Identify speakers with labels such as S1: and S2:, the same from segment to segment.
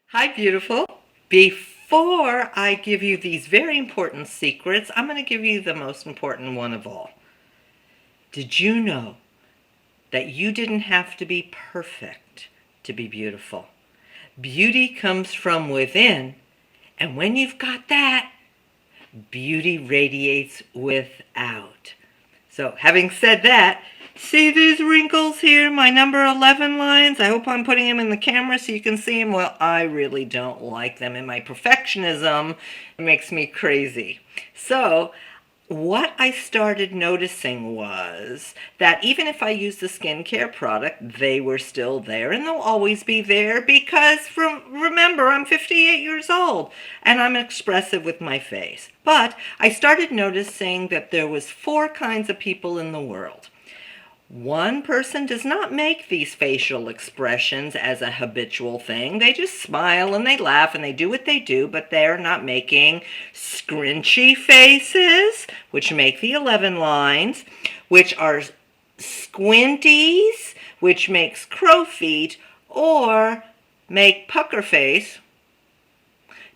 S1: Hi, beautiful. Before I give you these very important secrets, I'm going to give you the most important one of all. Did you know that you didn't have to be perfect to be beautiful? Beauty comes from within, and when you've got that, beauty radiates without. So, having said that, see these wrinkles here, my number 11 lines? I hope I'm putting them in the camera so you can see them. Well, I really don't like them, and my perfectionism makes me crazy. So, what I started noticing was that even if I use the skincare product, they were still there, and they'll always be there because remember, I'm 58 years old and I'm expressive with my face. But I started noticing that there was four kinds of people in the world. One person does not make these facial expressions as a habitual thing. They just smile and they laugh and they do what they do, but they're not making scrunchy faces, which make the 11 lines, which are squinties, which makes crow feet, or make pucker face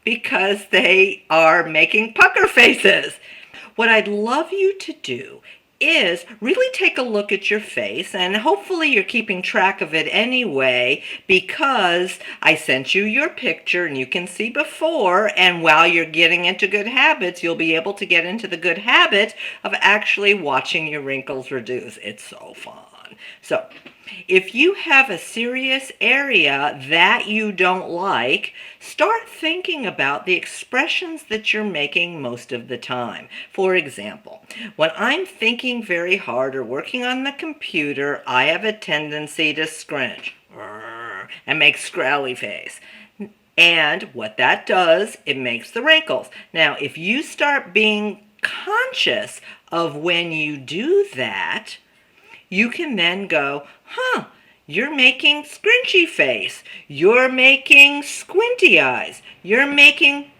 S1: because they are making pucker faces. What I'd love you to do is really take a look at your face, and hopefully you're keeping track of it anyway, because I sent you your picture and you can see before, and while you're getting into good habits, you'll be able to get into the good habit of actually watching your wrinkles reduce. It's so fun. So if you have a serious area that you don't like, start thinking about the expressions that you're making most of the time. For example, when I'm thinking very hard or working on the computer, I have a tendency to scrunch and make scrawly face. And what that does, it makes the wrinkles. Now, if you start being conscious of when you do that, you can then go, you're making scrunchy face, you're making squinty eyes, you're making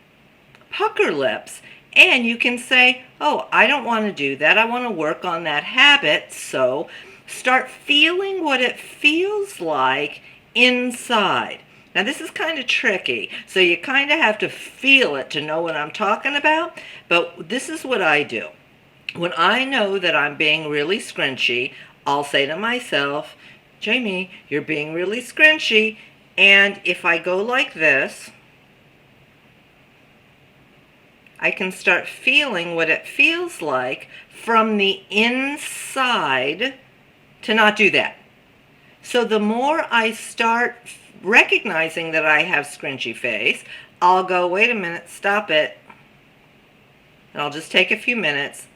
S1: pucker lips, and you can say, oh, I don't want to do that, I want to work on that habit. So start feeling what it feels like inside. Now this is kind of tricky, so you kind of have to feel it to know what I'm talking about, but this is what I do. When I know that I'm being really scrunchy, I'll say to myself, Jamie, you're being really scrunchy. And if I go like this, I can start feeling what it feels like from the inside to not do that. So the more I start recognizing that I have scrunchy face, I'll go, wait a minute, stop it. And I'll just take a few minutes,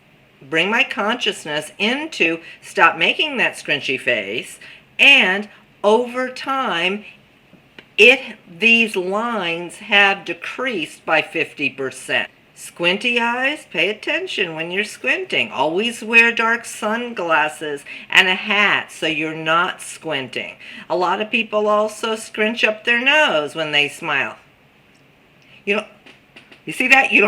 S1: bring my consciousness into stop making that scrunchy face, and over time, these lines have decreased by 50%. Squinty eyes, pay attention when you're squinting. Always wear dark sunglasses and a hat so you're not squinting. A lot of people also scrunch up their nose when they smile. You see that? You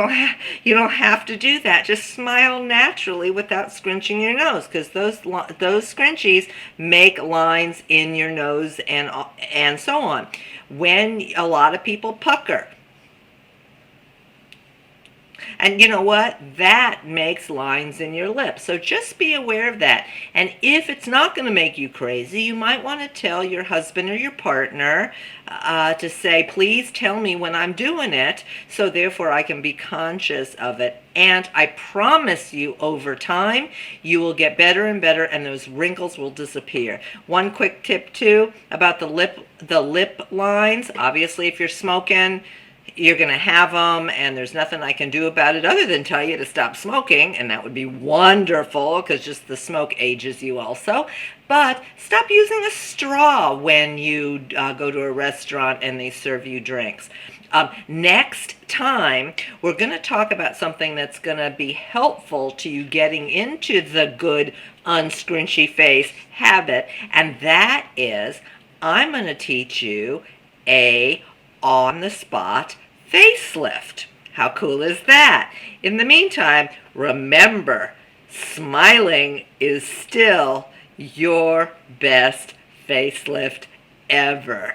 S1: don't have to do that. Just smile naturally without scrunching your nose, because those scrunchies make lines in your nose and so on. When a lot of people pucker, and you know what? That makes lines in your lips. So just be aware of that. And if it's not going to make you crazy, you might want to tell your husband or your partner to say, please tell me when I'm doing it, so therefore I can be conscious of it. And I promise you, over time, you will get better and better, and those wrinkles will disappear. One quick tip too about the lip lines. Obviously, if you're smoking, you're going to have them, and there's nothing I can do about it other than tell you to stop smoking, and that would be wonderful, because just the smoke ages you also. But stop using a straw when you go to a restaurant and they serve you drinks. Next time, we're going to talk about something that's going to be helpful to you getting into the good unscrunchy face habit, and that is I'm going to teach you a on-the-spot facelift. How cool is that? In the meantime, remember, smiling is still your best facelift ever.